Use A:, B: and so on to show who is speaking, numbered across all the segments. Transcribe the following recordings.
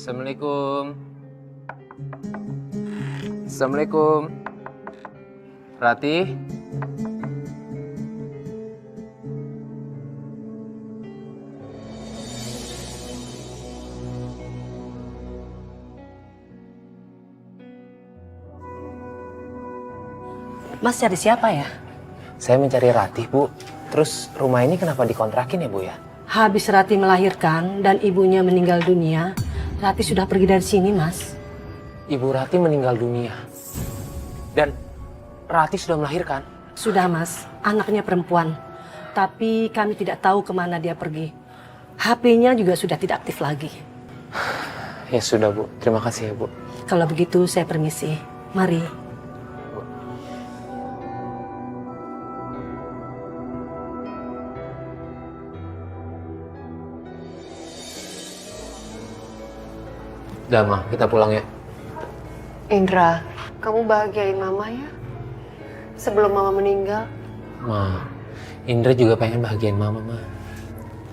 A: Assalamualaikum. Assalamualaikum. Rati.
B: Mas cari siapa ya?
A: Saya mencari Rati, Bu. Terus rumah ini kenapa dikontrakin ya, Bu ya?
B: Habis Rati melahirkan dan ibunya meninggal dunia, Rati sudah pergi dari sini, Mas.
A: Ibu Rati meninggal dunia. Dan Rati sudah melahirkan?
B: Sudah, Mas. Anaknya perempuan. Tapi kami tidak tahu kemana dia pergi. HP-nya juga sudah tidak aktif lagi.
A: Ya sudah, Bu. Terima kasih ya, Bu.
B: Kalau begitu saya permisi. Mari.
A: Udah, Ma. Kita pulang ya.
C: Indra, kamu bahagiain Mama ya? Sebelum Mama meninggal.
A: Ma, Indra juga pengen bahagiain Mama, Ma.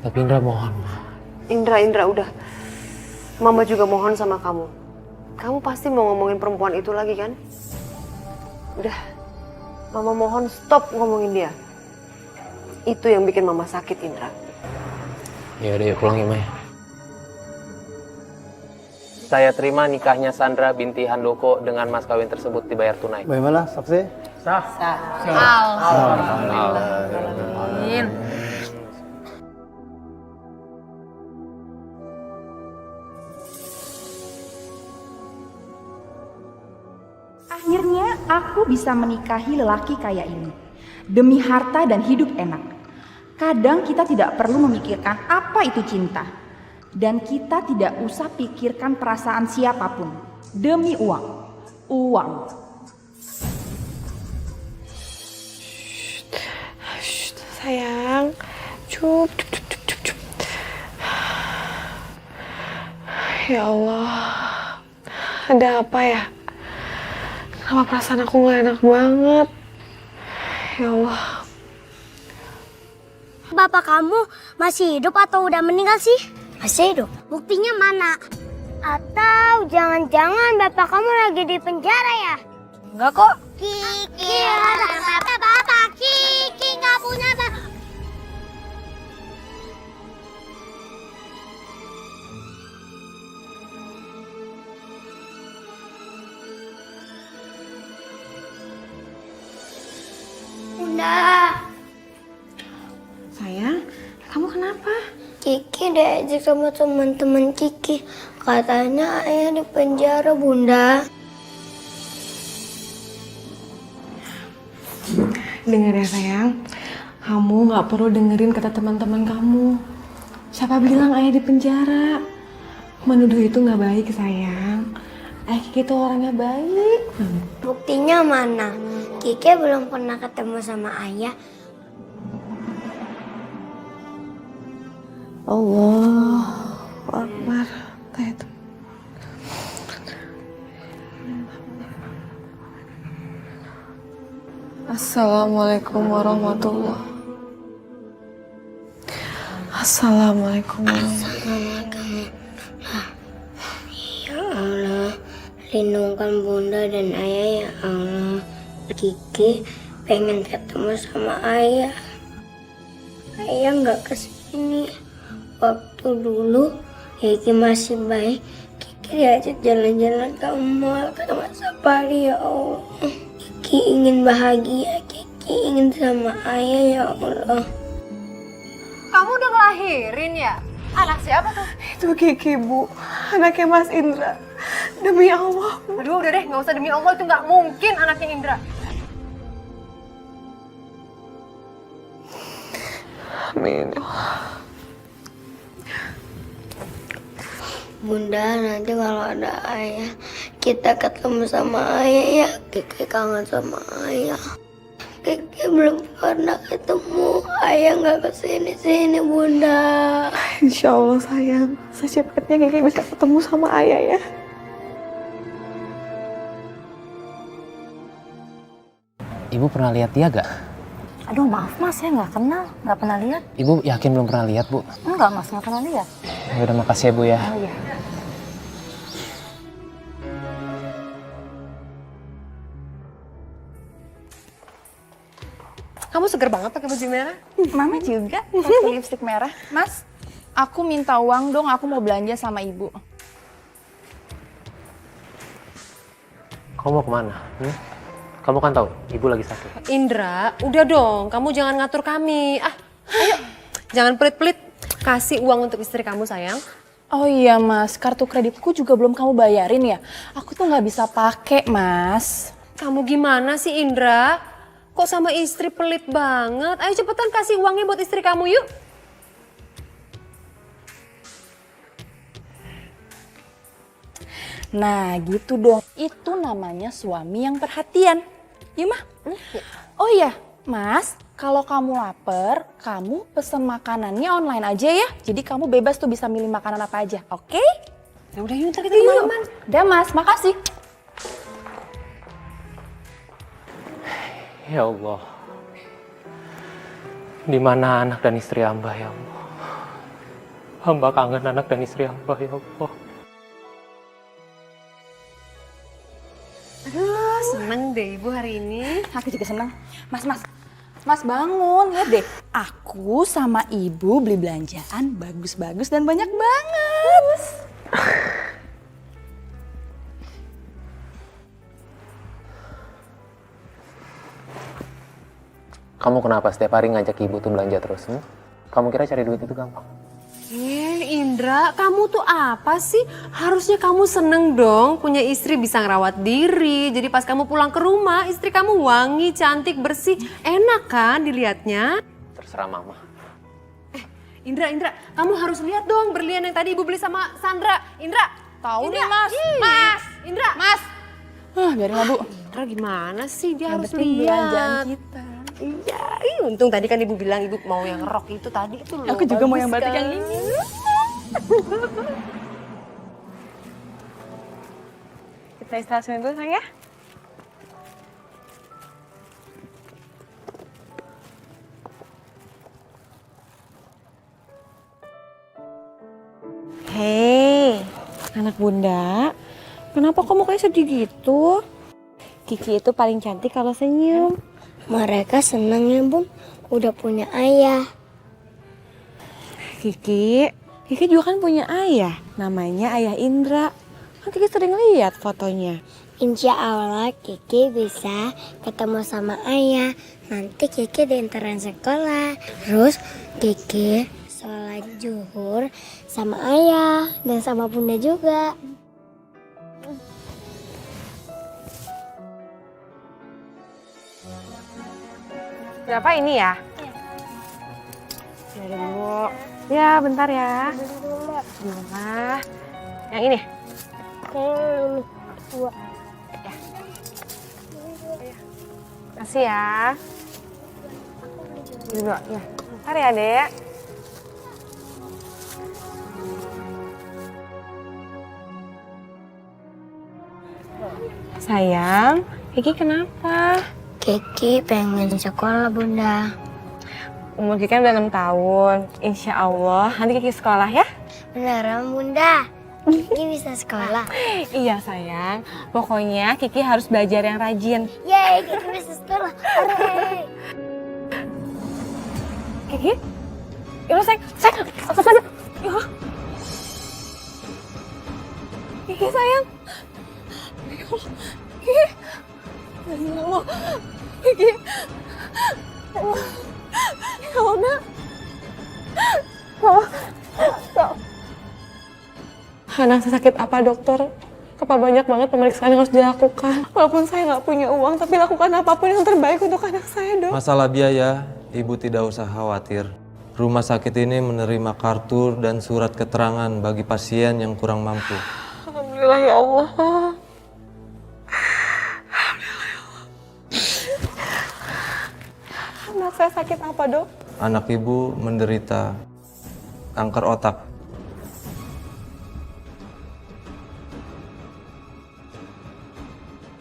A: Tapi Indra mohon, Ma.
C: Indra, udah. Mama juga mohon sama kamu. Kamu pasti mau ngomongin perempuan itu lagi kan? Udah. Mama mohon stop ngomongin dia. Itu yang bikin Mama sakit, Indra.
A: Ya udah, yuk pulang ya, Ma. Saya terima nikahnya Sandra binti Handoko dengan mas kawin tersebut dibayar tunai.
D: Bagaimana, saksi?
E: Sah.
D: Alhamdulillah.
F: Akhirnya aku bisa menikahi lelaki kaya ini. Demi harta dan hidup enak. Kadang kita tidak perlu memikirkan apa itu cinta. Dan kita tidak usah pikirkan perasaan siapapun. Demi uang. Uang.
C: Sayang, cup. Ya Allah, ada apa ya? Kenapa perasaan aku gak enak banget? Ya Allah.
G: Bapak kamu masih hidup atau udah meninggal sih? Masih hidup. Buktinya mana? Atau jangan-jangan bapak kamu lagi di penjara ya?
E: Enggak kok.
G: Kiki ada bapak. Kiki nggak punya bapak. Bunda.
F: Sayang, kamu kenapa?
G: Kiki diajak sama teman-teman Kiki. Katanya ayah di penjara, Bunda.
C: Dengar ya sayang, kamu gak perlu dengerin kata teman-teman kamu. Siapa bilang ayah di penjara? Menuduh itu gak baik sayang. Ayah Kiki itu orangnya baik.
G: Buktinya mana? Kiki belum pernah ketemu sama ayah.
C: Allah Akbar. Assalamualaikum warahmatullahi. Assalamualaikum warahmatullahi.
G: Ya Allah, lindungkan Bunda dan ayah ya Allah. Kiki pengen ketemu sama ayah. Ayah nggak kesini. Waktu dulu Kiki masih baik. Kiki diajak jalan-jalan ke mall sama Safari ya Allah. Kiki ingin bahagia. Kiki ingin sama ayah ya Allah.
E: Kamu udah ngelahirin ya? Anak siapa tuh?
C: Itu Kiki, Bu. Anaknya Mas Indra. Demi Allah.
E: Aduh udah deh, nggak usah demi Allah, itu nggak mungkin anaknya Indra.
C: Amin.
G: Bunda, nanti kalau ada ayah, kita ketemu sama ayah ya. Kiki kangen sama ayah. Kiki belum pernah ketemu. Ayah nggak kesini-sini, Bunda.
C: Insya Allah sayang, secepatnya Kiki bisa ketemu sama ayah ya.
A: Ibu pernah lihat dia gak?
H: Aduh maaf mas, saya nggak kenal, nggak pernah lihat.
A: Ibu yakin belum pernah lihat, Bu?
H: Enggak mas, nggak pernah lihat.
A: Ya udah, makasih ya, Bu ya.
H: Oh iya.
C: Kamu seger banget pakai baju merah.
F: Mama juga pakai lipstik merah. Mas, aku minta uang dong, aku mau belanja sama ibu.
A: Kamu mau kemana? Kamu kan tahu, ibu lagi sakit.
C: Indra, udah dong, kamu jangan ngatur kami. Ayo, jangan pelit-pelit. Kasih uang untuk istri kamu, sayang.
F: Oh iya mas, kartu kreditku juga belum kamu bayarin ya? Aku tuh nggak bisa pakai mas.
C: Kamu gimana sih, Indra? Kok sama istri pelit banget? Ayo cepetan kasih uangnya buat istri kamu, yuk.
F: Nah gitu dong, itu namanya suami yang perhatian. Yuk mah. Oh iya, mas, kalau kamu lapar, kamu pesen makanannya online aja ya. Jadi kamu bebas tuh bisa milih makanan apa aja, oke?
C: Ya udah yuk, ntar kita kemana-mana.
F: Udah mas, makasih.
A: Ya Allah. Di mana anak dan istri hamba ya Allah? Hamba kangen anak dan istri hamba ya Allah.
C: Aduh, seneng deh ibu hari ini.
F: Aku juga senang. Mas bangun, lihat deh. Aku sama ibu beli belanjaan bagus-bagus dan banyak banget.
A: Kamu kenapa setiap hari ngajak ibu tuh belanja terus? Kamu kira cari duit itu gampang?
C: Indra, kamu tuh apa sih? Harusnya kamu seneng dong punya istri bisa ngerawat diri. Jadi pas kamu pulang ke rumah, istri kamu wangi, cantik, bersih. Enak kan dilihatnya?
A: Terserah mama.
C: Indra, kamu harus lihat dong berlian yang tadi ibu beli sama Sandra. Indra,
F: Tahu
C: Indra,
F: nih mas.
C: Mas, Indra.
F: Mas. Biarin lah bu.
C: Indra gimana sih? Dia harus
F: Yang penting belanjaan
C: lihat.
F: kita.
C: Iya, untung tadi kan ibu bilang ibu mau yang rok itu tadi itu loh.
F: Aku juga mau yang
C: bagus
F: batik
C: kan?
F: yang ini. Kita istirahat dulu sayang ya.
E: Hei, anak bunda, kenapa kamu kayak sedih gitu? Kiki itu paling cantik kalau senyum.
G: Mereka senang ya bun, udah punya ayah.
E: Kiki juga kan punya ayah, namanya Ayah Indra. Kan Kiki sering lihat fotonya.
G: Insya Allah Kiki bisa ketemu sama ayah. Nanti Kiki diantarin sekolah. Terus Kiki sholat zuhur sama ayah dan sama bunda juga.
E: Berapa ini ya? Ya udah Bu. Ya bentar ya. Nah, yang ini.
G: Dua.
E: Kasih ya. Dua, ya. Bentar ya, Dek. Sayang, Kiki kenapa?
G: Kiki pengen sekolah bunda.
E: Umur Kiki kan udah 6 tahun. Insya Allah, nanti Kiki sekolah ya?
G: Beneran bunda? Kiki bisa sekolah?
E: Iya sayang, pokoknya Kiki harus belajar yang rajin.
G: Yeay, Kiki bisa sekolah. Hooray!
E: Kiki? Yaudah sayang, apa aja? Yuk. Kiki sayang. Kiki. Ya Allah. Kiki. Ya Allah, nak. Anak saya sakit apa dokter? Apa banyak banget pemeriksaan yang harus dilakukan? Walaupun saya nggak punya uang, tapi lakukan apapun yang terbaik untuk anak saya, dok.
I: Masalah biaya, ibu tidak usah khawatir. Rumah sakit ini menerima kartu dan surat keterangan bagi pasien yang kurang mampu.
E: Alhamdulillah ya Allah. Anak saya sakit apa, dok?
I: Anak ibu menderita kanker otak.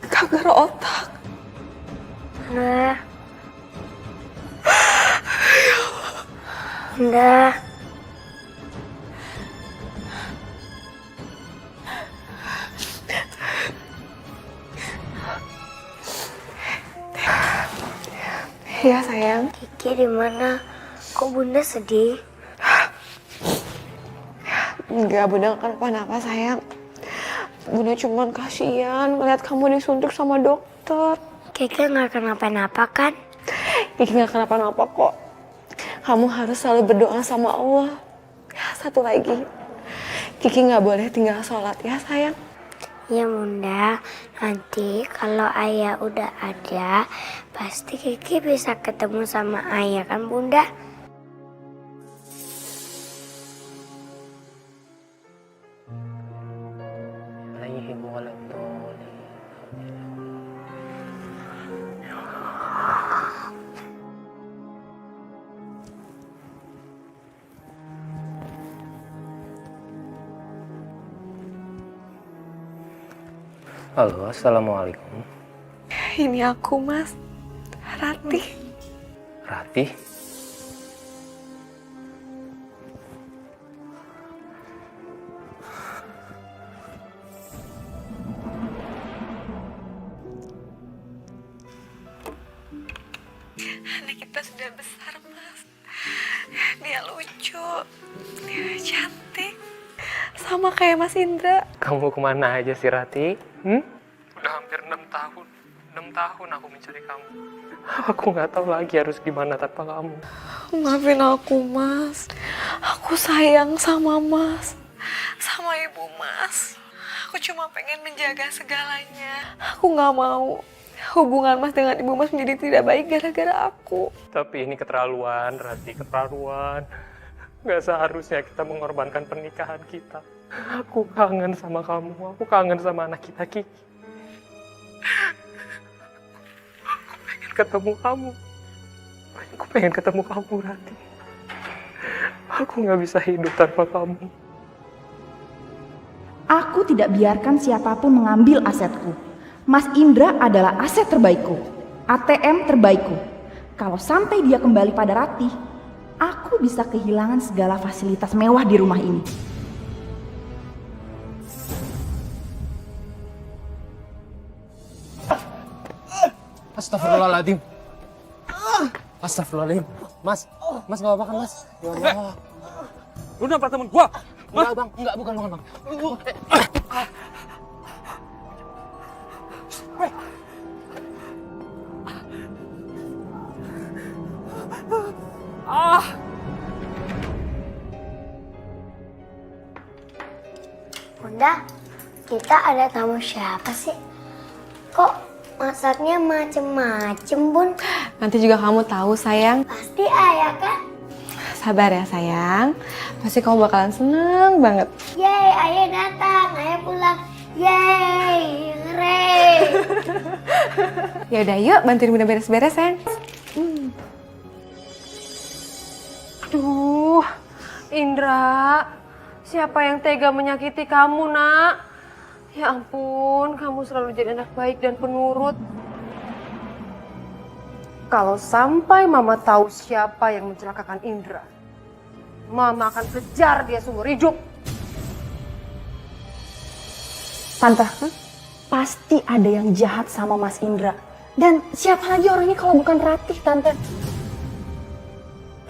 E: Kanker otak.
G: Nah. Bunda.
E: Iya sayang.
G: Kiki di mana? Kok Bunda sedih?
E: Enggak, Bunda gak kenapa-napa sayang. Bunda cuman kasihan ngeliat kamu disuntik sama dokter.
G: Kiki nggak kenapa-napa kan?
E: Kiki gak kenapa-napa kok. Kamu harus selalu berdoa sama Allah. Satu lagi, Kiki gak boleh tinggal sholat ya sayang.
G: Ya Bunda, nanti kalau ayah udah ada, pasti Kiki bisa ketemu sama ayah kan Bunda?
A: Halo, assalamualaikum.
E: Ini aku Mas, Ratih.
A: Ratih?
E: Anak kita sudah besar Mas. Dia lucu, dia cantik, sama kayak Mas Indra.
A: Kamu kemana aja sih, Rati? Udah hampir 6 tahun. 6 tahun aku mencari kamu. Aku nggak tahu lagi harus gimana tanpa kamu.
E: Maafin aku Mas. Aku sayang sama Mas, sama ibu Mas. Aku cuma pengen menjaga segalanya. Aku nggak mau hubungan Mas dengan ibu Mas menjadi tidak baik gara-gara aku.
A: Tapi ini keterlaluan, Rati, keterlaluan. Nggak seharusnya kita mengorbankan pernikahan kita. Aku kangen sama kamu, aku kangen sama anak kita, Kiki. Aku pengen ketemu kamu. Aku pengen ketemu kamu, Rati. Aku nggak bisa hidup tanpa kamu.
F: Aku tidak biarkan siapapun mengambil asetku. Mas Indra adalah aset terbaikku, ATM terbaikku. Kalau sampai dia kembali pada Ratih, aku bisa kehilangan segala fasilitas mewah di rumah ini.
A: Astagfirullahaladzim. Astagfirullahaladzim. Mas nggak apa-apa kan, Mas? Ya Allah.
I: Lu nampak temen gua?
A: Enggak, Bang. Enggak, bukan, Bang.
G: Bunda, kita ada tamu siapa sih? Kok masaknya macem-macem, Bun?
E: Nanti juga kamu tahu sayang.
G: Pasti ayah kan?
E: Sabar ya sayang. Pasti kamu bakalan seneng banget.
G: Yeay, ayah datang, ayah pulang. Yeay, hooray.
E: Ya udah yuk bantuin Bunda beres-beres sayang.
C: Aduh, Indra, siapa yang tega menyakiti kamu, Nak? Ya ampun, kamu selalu jadi anak baik dan penurut. Kalau sampai Mama tahu siapa yang mencelakakan Indra, Mama akan kejar dia seumur hidup.
F: Tante, pasti ada yang jahat sama Mas Indra. Dan siapa lagi orangnya kalau bukan Ratih, Tante?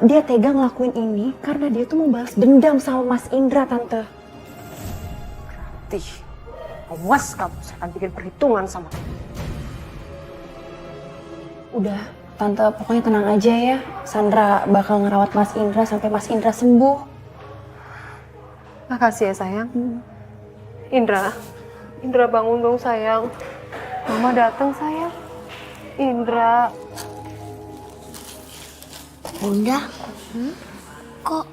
F: Dia tega ngelakuin ini karena dia tuh mau balas dendam sama Mas Indra, Tante.
C: Ratih, awas kamu, saya akan bikin perhitungan sama kamu.
F: Udah, Tante, pokoknya tenang aja ya. Sandra bakal ngerawat Mas Indra sampai Mas Indra sembuh.
C: Makasih ya sayang. Indra bangun dong sayang. Mama datang sayang. Indra.
G: Bunda, kok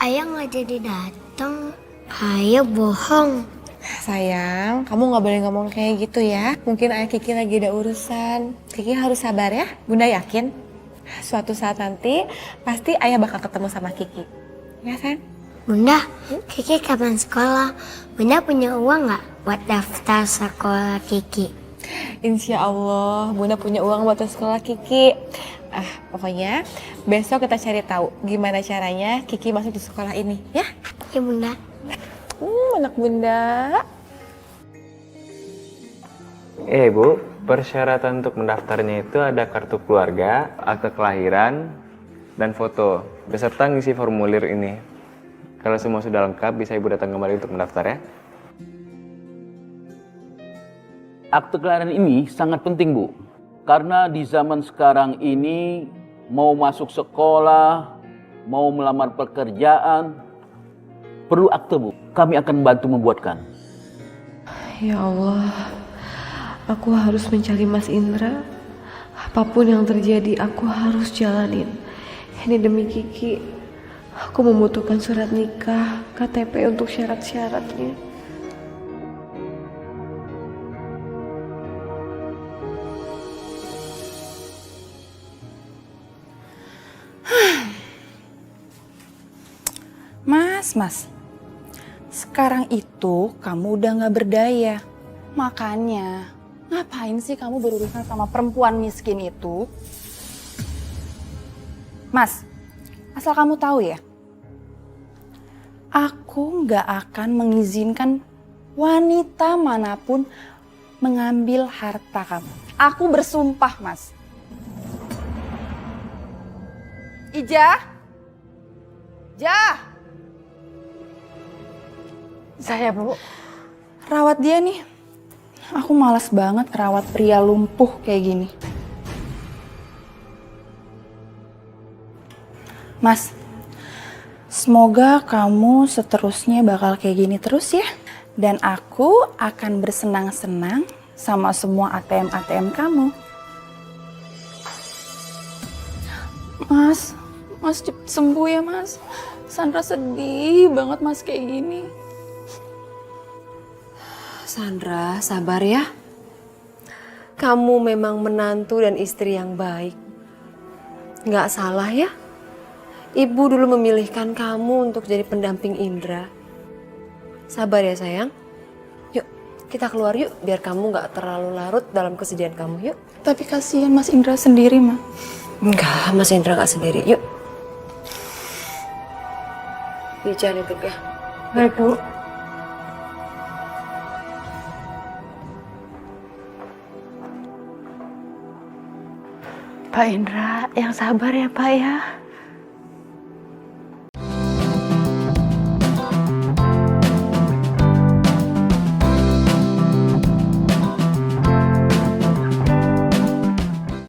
G: ayah nggak jadi datang? Ayah bohong.
E: Sayang, kamu nggak boleh ngomong kayak gitu ya. Mungkin ayah Kiki lagi ada urusan. Kiki harus sabar ya. Bunda yakin suatu saat nanti pasti ayah bakal ketemu sama Kiki. Ya sayang?
G: Bunda, Kiki kapan sekolah? Bunda punya uang nggak buat daftar sekolah Kiki?
E: Insya Allah Bunda punya uang buat sekolah Kiki. Pokoknya besok kita cari tahu gimana caranya Kiki masuk di sekolah ini ya.
G: Ya Bunda.
E: Anak Bunda.
J: Bu, persyaratan untuk mendaftarnya itu ada kartu keluarga, akte kelahiran, dan foto, beserta ngisi formulir ini. Kalau semua sudah lengkap, bisa Ibu datang kembali untuk mendaftar ya.
K: Akte kelahiran ini sangat penting, Bu. Karena di zaman sekarang ini, mau masuk sekolah, mau melamar pekerjaan, perlu akte, Bu. Kami akan bantu membuatkan.
E: Ya Allah, aku harus mencari Mas Indra. Apapun yang terjadi, aku harus jalanin. Ini demi Kiki. Aku membutuhkan surat nikah, KTP untuk syarat-syaratnya.
F: Mas, sekarang itu kamu udah gak berdaya. Makanya, ngapain sih kamu berurusan sama perempuan miskin itu? Mas, asal kamu tahu ya, aku gak akan mengizinkan wanita manapun mengambil harta kamu. Aku bersumpah, Mas. Ija?
B: Saya, Bu.
F: Rawat dia nih. Aku malas banget rawat pria lumpuh kayak gini. Mas, semoga kamu seterusnya bakal kayak gini terus ya. Dan aku akan bersenang-senang sama semua ATM kamu. Mas cepet sembuh ya, Mas. Sandra sedih banget, Mas, kayak gini.
C: Sandra, sabar ya. Kamu memang menantu dan istri yang baik. Nggak salah ya. Ibu dulu memilihkan kamu untuk jadi pendamping Indra. Sabar ya sayang. Yuk, kita keluar yuk biar kamu nggak terlalu larut dalam kesedihan kamu. Yuk.
F: Tapi kasihan Mas Indra sendiri, Ma.
C: Enggak, Mas Indra nggak sendiri. Yuk. Jangan itu ya.
B: Baik, Bu.
E: Pak Indra, yang sabar ya Pak ya.